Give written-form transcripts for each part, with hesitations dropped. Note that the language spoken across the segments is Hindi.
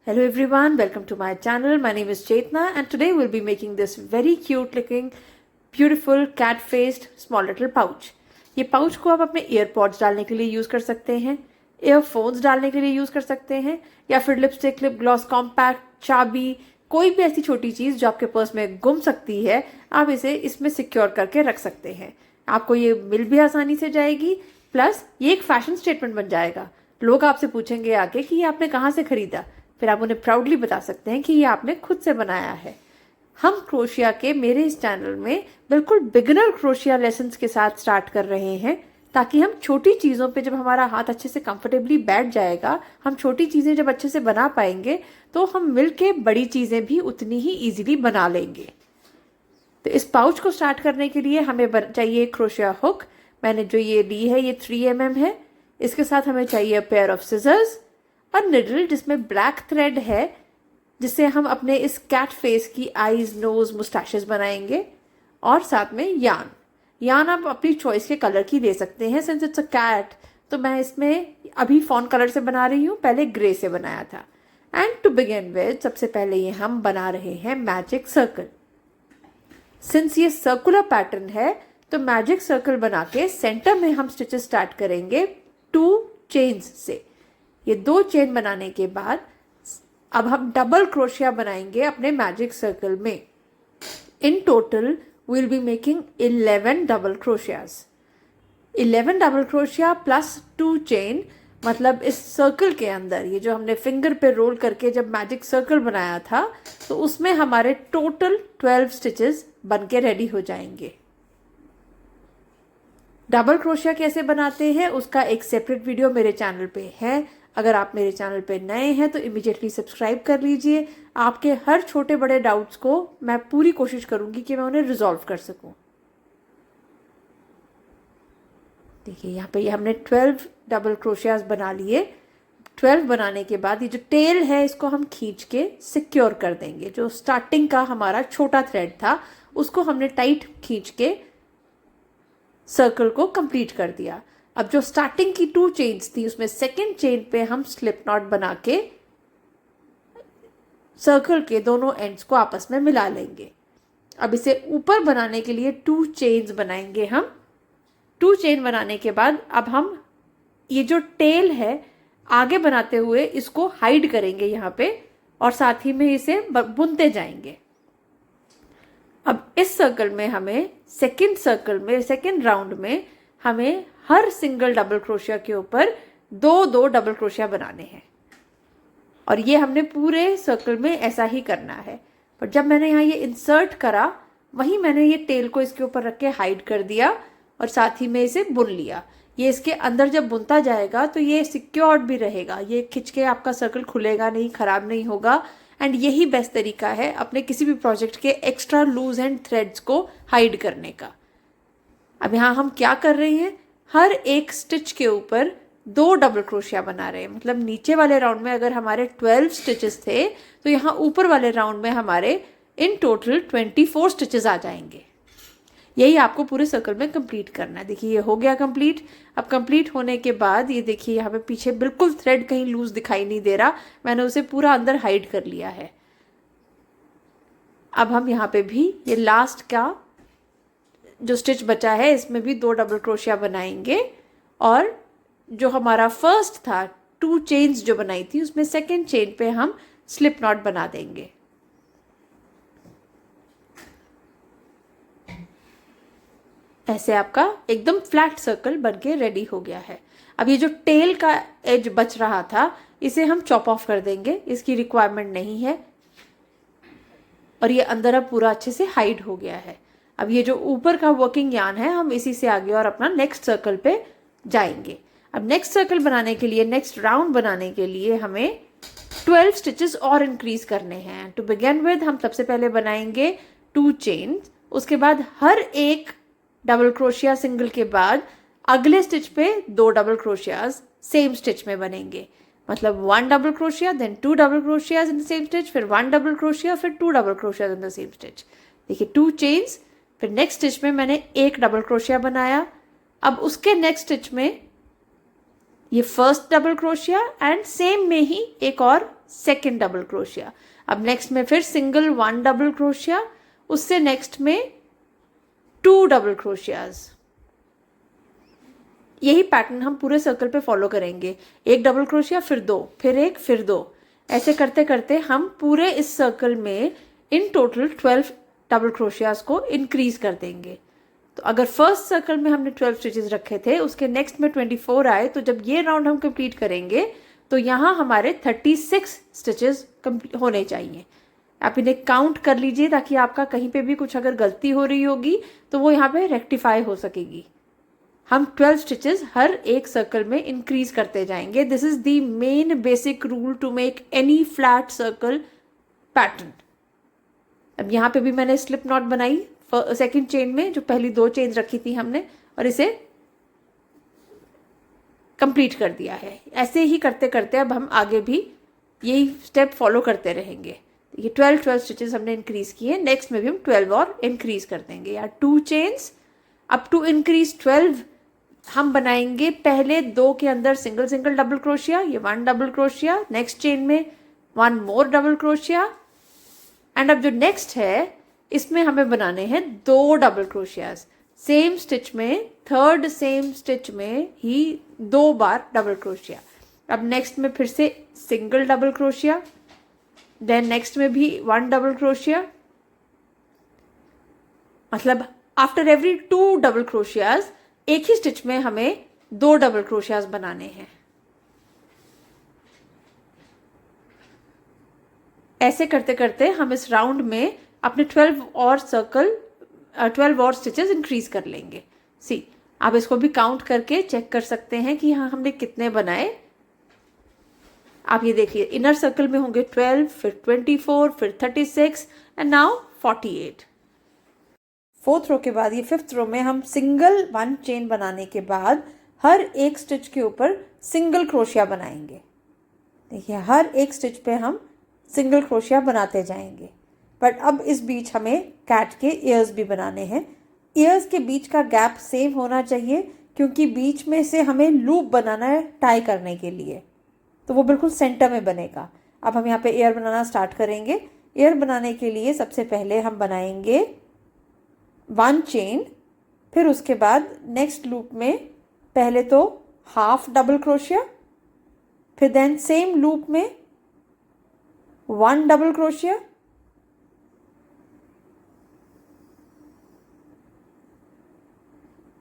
Hello everyone, welcome to my channel. My name is Chetna and today we'll be making this very cute looking, beautiful cat faced small little pouch. ये पाउच को आप अपने ईयरपॉड्स डालने के लिए यूज़ कर सकते हैं, ईयरफोन्स डालने के लिए यूज़ कर सकते हैं या फिर लिपस्टिक, लिप ग्लॉस, कॉम्पैक्ट, चाबी, कोई भी ऐसी छोटी चीज़ जो आपके पर्स में गुम सकती है, आप इसे इसमें सिक्योर करके रख सकते हैं। आपको ये मिल भी आसानी से जाएगी, प्लस ये एक फैशन स्टेटमेंट बन जाएगा। लोग आपसे पूछेंगे आके कि ये आपने कहाँ से खरीदा, फिर आप उन्हें प्राउडली बता सकते हैं कि ये आपने खुद से बनाया है। हम क्रोशिया के मेरे इस चैनल में बिल्कुल बिगिनर क्रोशिया लेसन्स के साथ स्टार्ट कर रहे हैं, ताकि हम छोटी चीज़ों पे जब हमारा हाथ अच्छे से कंफर्टेबली बैठ जाएगा, हम छोटी चीज़ें जब अच्छे से बना पाएंगे तो हम मिलके बड़ी चीज़ें भी उतनी ही ईजिली बना लेंगे। तो इस पाउच को स्टार्ट करने के लिए हमें चाहिए क्रोशिया हुक। मैंने जो ये ली है ये 3 mm है। इसके साथ हमें चाहिए पेयर ऑफ सिजर्स और निडल जिसमें ब्लैक थ्रेड है, जिससे हम अपने इस कैट फेस की आईज, नोज, मुस्टैशेस बनाएंगे। और साथ में यान आप अपनी चॉइस के कलर की ले सकते हैं। सिंस इट्स अ कैट तो मैं इसमें अभी फॉन कलर से बना रही हूँ, पहले ग्रे से बनाया था। एंड टू बिगिन विद सबसे पहले ये हम बना रहे हैं मैजिक सर्कल। सिंस ये सर्कुलर पैटर्न है तो मैजिक सर्कल बना के सेंटर में हम स्टिचेस स्टार्ट करेंगे 2 चेन्स से। ये 2 चेन बनाने के बाद अब हम डबल क्रोशिया बनाएंगे अपने मैजिक सर्कल में। In total we'll be making 11 double crochets. 11 double crochet plus 2 chain, मतलब इस सर्कल के अंदर ये जो हमने फिंगर पे रोल करके जब मैजिक सर्कल बनाया था तो उसमें हमारे टोटल 12 स्टिचेस बन के रेडी हो जाएंगे। डबल क्रोशिया कैसे बनाते हैं उसका एक सेपरेट वीडियो मेरे चैनल पे है। अगर आप मेरे चैनल पे नए हैं तो इमीडिएटली सब्सक्राइब कर लीजिए। आपके हर छोटे बड़े डाउट्स को मैं पूरी कोशिश करूंगी कि मैं उन्हें रिजॉल्व कर सकूं। देखिए यहाँ पे हमने 12 डबल क्रोशियाज बना लिए। 12 बनाने के बाद ये जो टेल है इसको हम खींच के सिक्योर कर देंगे। जो स्टार्टिंग का हमारा छोटा थ्रेड था उसको हमने टाइट खींच के सर्कल को कंप्लीट कर दिया। अब जो स्टार्टिंग की 2 चेन्स थी उसमें सेकेंड चेन पे हम स्लिप नॉट बना के सर्कल के दोनों एंड्स को आपस में मिला लेंगे। अब इसे ऊपर बनाने के लिए 2 चेन्स बनाएंगे हम। 2 चेन बनाने के बाद अब हम ये जो टेल है आगे बनाते हुए इसको हाइड करेंगे यहाँ पे, और साथ ही में इसे बुनते जाएंगे। अब इस सर्कल में हमें सेकेंड राउंड में हमें हर सिंगल डबल क्रोशिया के ऊपर 2 डबल क्रोशिया बनाने हैं, और ये हमने पूरे सर्कल में ऐसा ही करना है। पर जब मैंने यहाँ ये इंसर्ट करा वहीं मैंने ये टेल को इसके ऊपर रख के हाइड कर दिया और साथ ही में इसे बुन लिया। ये इसके अंदर जब बुनता जाएगा तो ये सिक्योर्ड भी रहेगा, ये खिंच के आपका सर्कल खुलेगा नहीं, खराब नहीं होगा। एंड यही बेस्ट तरीका है अपने किसी भी प्रोजेक्ट के एक्स्ट्रा लूज एंड थ्रेड्स को हाइड करने का। अब यहाँ हम क्या कर रहे हैं, हर एक स्टिच के ऊपर 2 डबल क्रोशिया बना रहे हैं। मतलब नीचे वाले राउंड में अगर हमारे 12 स्टिचेस थे तो यहाँ ऊपर वाले राउंड में हमारे इन टोटल 24 स्टिचेस आ जाएंगे। यही आपको पूरे सर्कल में कंप्लीट करना है। देखिए ये हो गया कंप्लीट। अब कंप्लीट होने के बाद ये देखिए यहाँ पे पीछे बिल्कुल थ्रेड कहीं लूज दिखाई नहीं दे रहा, मैंने उसे पूरा अंदर हाइड कर लिया है। अब हम यहाँ पे भी ये लास्ट का जो स्टिच बचा है इसमें भी 2 डबल क्रोशिया बनाएंगे, और जो हमारा फर्स्ट था 2 चेन्स जो बनाई थी उसमें सेकेंड चेन पे हम स्लिप नॉट बना देंगे। ऐसे आपका एकदम फ्लैट सर्कल बनके रेडी हो गया है। अब ये जो टेल का एज बच रहा था इसे हम चॉप ऑफ कर देंगे, इसकी रिक्वायरमेंट नहीं है, और ये अंदर अब पूरा अच्छे से हाइड हो गया है। अब ये जो ऊपर का वर्किंग यार्न है हम इसी से आगे और अपना नेक्स्ट सर्कल पे जाएंगे। अब नेक्स्ट सर्कल बनाने के लिए, नेक्स्ट राउंड बनाने के लिए हमें 12 स्टिचेस और इंक्रीज करने हैं। टू बिगिन विद हम सबसे पहले बनाएंगे 2 चेन, उसके बाद हर एक डबल क्रोशिया सिंगल के बाद अगले स्टिच पे 2 डबल क्रोशियाज सेम स्टिच में बनेंगे। मतलब 1 double crochet, then 2 double crochets in the same stitch, फिर 1 डबल क्रोशिया, फिर 2 double crochets in the same stitch. देखिए 2 चेन्स, फिर नेक्स्ट स्टिच में मैंने 1 डबल क्रोशिया बनाया। अब उसके नेक्स्ट स्टिच में ये first double crochet and same में ही एक और सेकेंड डबल क्रोशिया। अब नेक्स्ट में फिर सिंगल 1 डबल क्रोशिया, उससे नेक्स्ट में 2 डबल क्रोशियाज। यही पैटर्न हम पूरे सर्कल पे फॉलो करेंगे। एक डबल क्रोशिया, फिर 2, फिर एक, फिर 2, ऐसे करते करते हम पूरे इस सर्कल में इन टोटल 12 डबल क्रोशियाज को इंक्रीज कर देंगे। तो अगर फर्स्ट सर्कल में हमने 12 स्टिचेस रखे थे, उसके नेक्स्ट में 24 आए, तो जब ये राउंड हम कंप्लीट करेंगे तो यहाँ हमारे 36 स्टिचेस होने चाहिए। आप इन्हें काउंट कर लीजिए ताकि आपका कहीं पे भी कुछ अगर गलती हो रही होगी तो वो यहाँ पे रेक्टिफाई हो सकेगी। हम 12 स्टिचेस हर एक सर्कल में इंक्रीज करते जाएंगे। This is the main basic rule to make any flat circle pattern. अब यहाँ पे भी मैंने स्लिप नॉट बनाई सेकंड चेन में, जो पहली 2 चेन रखी थी हमने, और इसे कंप्लीट कर दिया है। ऐसे ही करते करते अब हम आगे भी यही स्टेप फॉलो करते रहेंगे। ये 12 स्टिचेस हमने इंक्रीज किए, नेक्स्ट में भी हम 12 और इंक्रीज कर देंगे, या 2 चेन्स अप टू इंक्रीज 12 हम बनाएंगे। पहले 2 के अंदर सिंगल सिंगल डबल क्रोशिया, ये 1 डबल क्रोशिया, नेक्स्ट चेन में 1 मोर डबल क्रोशिया, एंड अब जो नेक्स्ट है इसमें हमें बनाने हैं 2 डबल क्रोशियाज। सेम स्टिच में, थर्ड सेम स्टिच में ही 2 बार डबल क्रोशिया। अब नेक्स्ट में फिर से single double crochet, then next में भी 1 डबल क्रोशिया, मतलब आफ्टर एवरी 2 डबल क्रोशियाज एक ही स्टिच में हमें 2 डबल क्रोशियाज बनाने हैं। ऐसे करते करते हम इस राउंड में अपने 12 और स्टिचेस इंक्रीज कर लेंगे। सी, आप इसको भी काउंट करके चेक कर सकते हैं कि हाँ हमने कितने बनाए। आप ये देखिए, इनर सर्कल में होंगे 12, फिर 24, फिर 36 एंड नाउ 48। फोर्थ रो के बाद ये फिफ्थ रो में हम सिंगल 1 चेन बनाने के बाद हर एक स्टिच के ऊपर सिंगल क्रोशिया बनाएंगे। देखिए, हर एक स्टिच पे हम सिंगल क्रोशिया बनाते जाएंगे। बट अब इस बीच हमें कैट के ईयर्स भी बनाने हैं। ईयर्स के बीच का गैप सेम होना चाहिए, क्योंकि बीच में से हमें लूप बनाना है टाई करने के लिए, तो वो बिल्कुल सेंटर में बनेगा। अब हम यहाँ पे ईयर बनाना स्टार्ट करेंगे। ईयर बनाने के लिए सबसे पहले हम बनाएंगे 1 चेन, फिर उसके बाद नेक्स्ट लूप में पहले तो हाफ डबल क्रोशिया, फिर देन सेम लूप में 1 डबल क्रोशिया,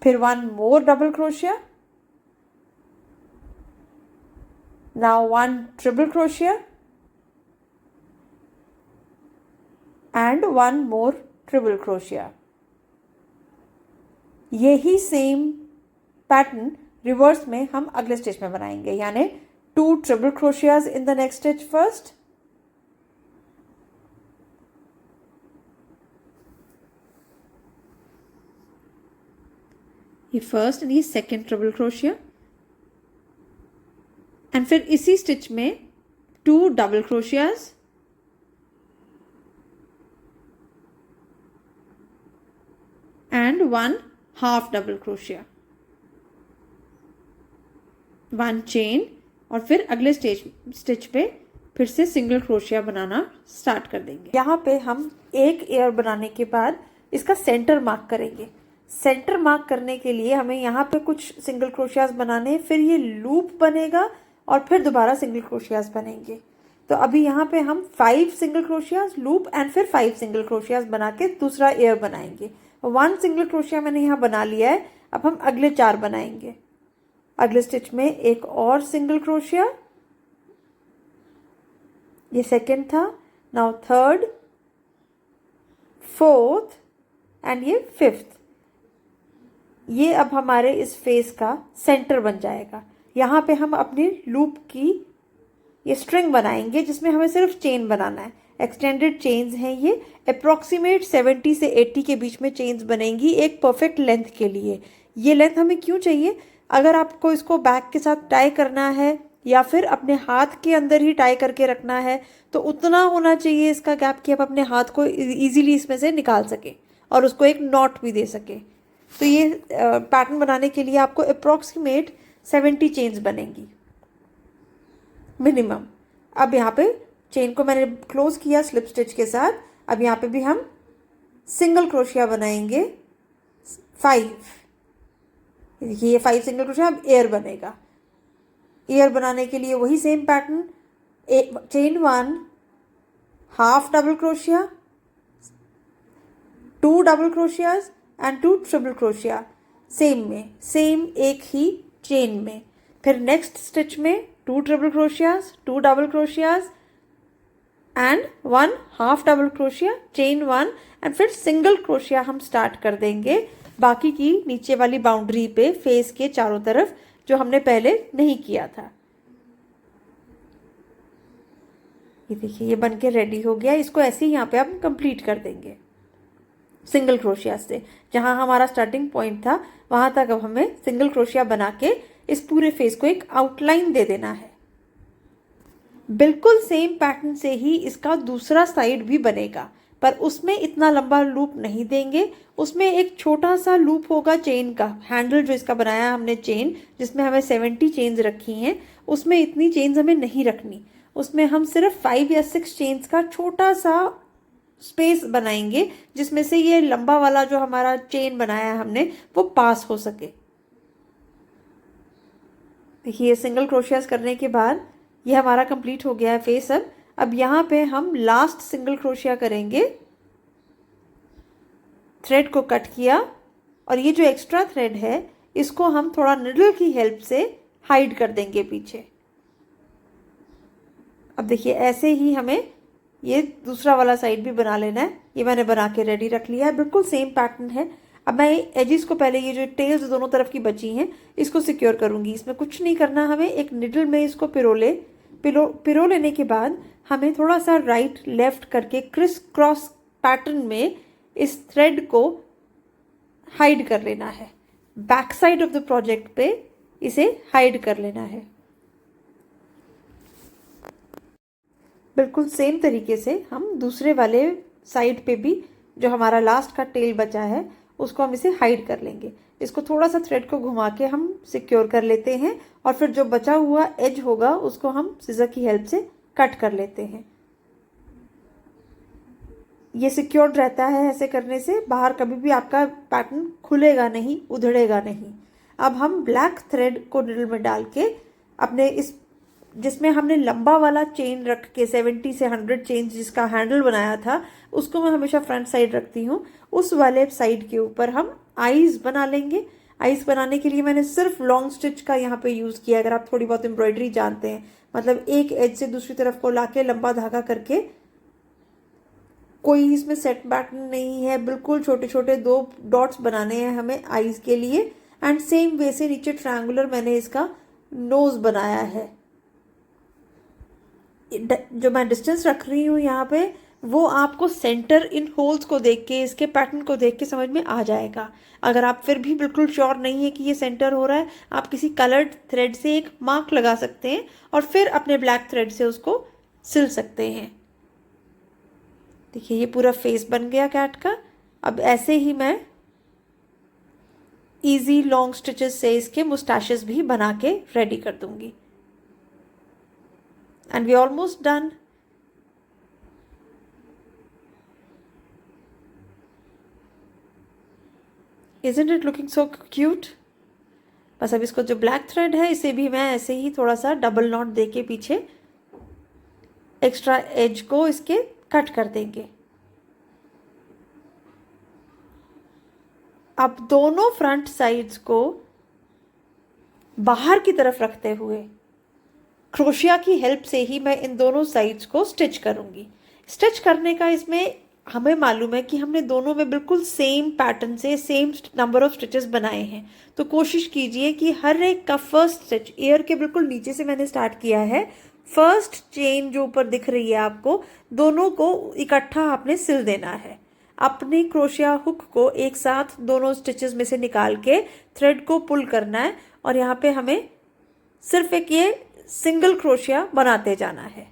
फिर 1 more double crochet, now 1 triple crochet and 1 more triple crochet. यही सेम पैटर्न रिवर्स में हम अगले स्टिच में बनाएंगे, यानी 2 triple crochets in the next stitch first, ये फर्स्ट एंड ये सेकेंड ट्रिपल क्रोशिया, एंड फिर इसी स्टिच में 2 double crochets and 1 half double crochet, 1 chain, और फिर अगले स्टिच पे फिर से सिंगल क्रोशिया बनाना स्टार्ट कर देंगे। यहाँ पे हम एक एयर बनाने के बाद इसका सेंटर मार्क करेंगे। सेंटर मार्क करने के लिए हमें यहाँ पे कुछ सिंगल क्रोशियाज बनाने, फिर ये लूप बनेगा और फिर दोबारा सिंगल क्रोशियाज बनेंगे। तो अभी यहाँ पे हम 5 सिंगल क्रोशियाज, लूप एंड फिर 5 सिंगल क्रोशियाज बना के दूसरा एयर बनाएंगे। 1 सिंगल क्रोशिया मैंने यहाँ बना लिया है। अब हम अगले 4 बनाएंगे। अगले स्टिच में एक और सिंगल क्रोशिया, ये सेकेंड था, नाउ थर्ड, फोर्थ एंड ये फिफ्थ। ये अब हमारे इस फेस का सेंटर बन जाएगा। यहाँ पे हम अपनी लूप की ये स्ट्रिंग बनाएंगे, जिसमें हमें सिर्फ चेन बनाना है। एक्सटेंडेड चेन्स हैं ये, अप्रॉक्सीमेट 70 से 80 के बीच में चेन्स बनेंगी एक परफेक्ट लेंथ के लिए। ये लेंथ हमें क्यों चाहिए? अगर आपको इसको बैक के साथ टाई करना है या फिर अपने हाथ के अंदर ही टाई करके रखना है, तो उतना होना चाहिए इसका गैप कि आप अपने हाथ को ईजिली इसमें से निकाल सकें और उसको एक नॉट भी दे सकें। तो ये पैटर्न बनाने के लिए आपको अप्रॉक्सीमेट 70 चेन्स बनेंगी मिनिमम। अब यहाँ पे चेन को मैंने क्लोज किया स्लिप स्टिच के साथ। अब यहाँ पे भी हम सिंगल क्रोशिया बनाएंगे 5। देखिए ये 5 सिंगल क्रोशिया, अब एयर बनेगा। एयर बनाने के लिए वही same pattern, chain 1, half double crochet, 2 double crochets and 2 triple crochet same में, सेम एक ही चेन में। फिर नेक्स्ट स्टिच में 2 triple crochets, 2 double crochets and 1 half double crochet, chain 1 and फिर सिंगल क्रोशिया हम स्टार्ट कर देंगे बाकी की नीचे वाली बाउंड्री पे फेस के चारों तरफ, जो हमने पहले नहीं किया था। ये देखिए ये बनके रेडी हो गया। इसको ऐसे ही यहाँ पे हम कंप्लीट कर देंगे सिंगल क्रोशिया से। जहाँ हमारा स्टार्टिंग पॉइंट था वहाँ तक अब हमें सिंगल क्रोशिया बना के इस पूरे फेस को एक आउटलाइन दे देना है। बिल्कुल सेम पैटर्न से ही इसका दूसरा साइड भी बनेगा, पर उसमें इतना लंबा लूप नहीं देंगे। उसमें एक छोटा सा लूप होगा चेन का, हैंडल जो इसका बनाया हमने चेन, जिसमें हमें 70 चेन्स रखी हैं, उसमें इतनी चेन्स हमें नहीं रखनी। उसमें हम सिर्फ 5 या 6 चेन्स का छोटा सा स्पेस बनाएंगे, जिसमें से ये लंबा वाला जो हमारा चेन बनाया है हमने वो पास हो सके। देखिए सिंगल क्रोशियाज करने के बाद ये हमारा कंप्लीट हो गया है फेस। अब यहाँ पे हम लास्ट सिंगल क्रोशिया करेंगे। थ्रेड को कट किया और ये जो एक्स्ट्रा थ्रेड है इसको हम थोड़ा निडल की हेल्प से हाइड कर देंगे पीछे। अब देखिए ऐसे ही हमें ये दूसरा वाला साइड भी बना लेना है। ये मैंने बना के रेडी रख लिया है, बिल्कुल सेम पैटर्न है। अब मैं एजिस को पहले, ये जो टेल्स दोनों तरफ की बची हैं, इसको सिक्योर करूंगी। इसमें कुछ नहीं करना, हमें एक निडल में इसको पिरो लेने के बाद हमें थोड़ा सा राइट लेफ्ट करके क्रिस क्रॉस पैटर्न में इस थ्रेड को हाइड कर लेना है। Back side of the project पे इसे हाइड कर लेना है। बिल्कुल सेम तरीके से हम दूसरे वाले साइड पे भी जो हमारा लास्ट का टेल बचा है उसको हम इसे हाइड कर लेंगे। इसको थोड़ा सा थ्रेड को घुमा के हम सिक्योर कर लेते हैं और फिर जो बचा हुआ एज होगा उसको हम सिजर की हेल्प से कट कर लेते हैं। ये सिक्योर्ड रहता है, ऐसे करने से बाहर कभी भी आपका पैटर्न खुलेगा नहीं, उधड़ेगा नहीं। अब हम ब्लैक थ्रेड को निडल में डाल के अपने इस, जिसमें हमने लंबा वाला चेन रख के 70 से 100 चेन जिसका हैंडल बनाया था, उसको मैं हमेशा फ्रंट साइड रखती हूँ। उस वाले साइड के ऊपर हम आईज बना लेंगे। आईज बनाने के लिए मैंने सिर्फ लॉन्ग स्टिच का यहाँ पे यूज़ किया। अगर आप थोड़ी बहुत एम्ब्रॉयडरी जानते हैं, मतलब एक एज से दूसरी तरफ को लाके लंबा धागा करके, कोई इसमें सेट पैटर्न नहीं है, बिल्कुल छोटे छोटे 2 डॉट्स बनाने हैं हमें आईज के लिए। एंड सेम वे से नीचे ट्रायंगुलर मैंने इसका नोज बनाया है। जो मैं डिस्टेंस रख रही हूँ यहाँ पे, वो आपको सेंटर इन होल्स को देख के, इसके पैटर्न को देख के समझ में आ जाएगा। अगर आप फिर भी बिल्कुल श्योर नहीं है कि ये सेंटर हो रहा है, आप किसी कलर्ड थ्रेड से एक मार्क लगा सकते हैं और फिर अपने ब्लैक थ्रेड से उसको सिल सकते हैं। देखिए ये पूरा फेस बन गया कैट का। अब ऐसे ही मैं इजी लॉन्ग स्टिचेस से इसके मुस्टैशेस भी बना के रेडी कर दूंगी। And we're almost done. Isn't it looking so cute? बस अब इसको जो ब्लैक थ्रेड है इसे भी मैं ऐसे ही थोड़ा सा डबल नॉट दे के पीछे एक्स्ट्रा एज को इसके कट कर देंगे। अब दोनों फ्रंट साइड्स को बाहर की तरफ रखते हुए क्रोशिया की हेल्प से ही मैं इन दोनों साइड्स को स्टिच करूंगी। स्टिच करने का इसमें हमें मालूम है कि हमने दोनों में बिल्कुल सेम पैटर्न से सेम नंबर ऑफ स्टिचेस बनाए हैं, तो कोशिश कीजिए कि हर एक का फर्स्ट स्टिच, ईयर के बिल्कुल नीचे से मैंने स्टार्ट किया है, फर्स्ट चेन जो ऊपर दिख रही है आपको, दोनों को इकट्ठा आपने सिल देना है। अपनी क्रोशिया हुक को एक साथ दोनों स्टिचेस में से निकाल के थ्रेड को पुल करना है और यहाँ पे हमें सिर्फ एक ये सिंगल क्रोशिया बनाते जाना है।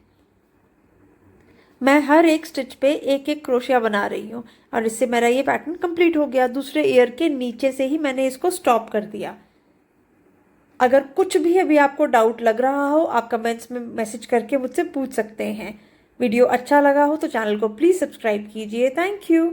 मैं हर एक स्टिच पे एक एक क्रोशिया बना रही हूँ और इससे मेरा ये पैटर्न कंप्लीट हो गया। दूसरे ईयर के नीचे से ही मैंने इसको स्टॉप कर दिया। अगर कुछ भी अभी आपको डाउट लग रहा हो, आप कमेंट्स में मैसेज करके मुझसे पूछ सकते हैं। वीडियो अच्छा लगा हो तो चैनल को प्लीज़ सब्सक्राइब कीजिए। Thank you.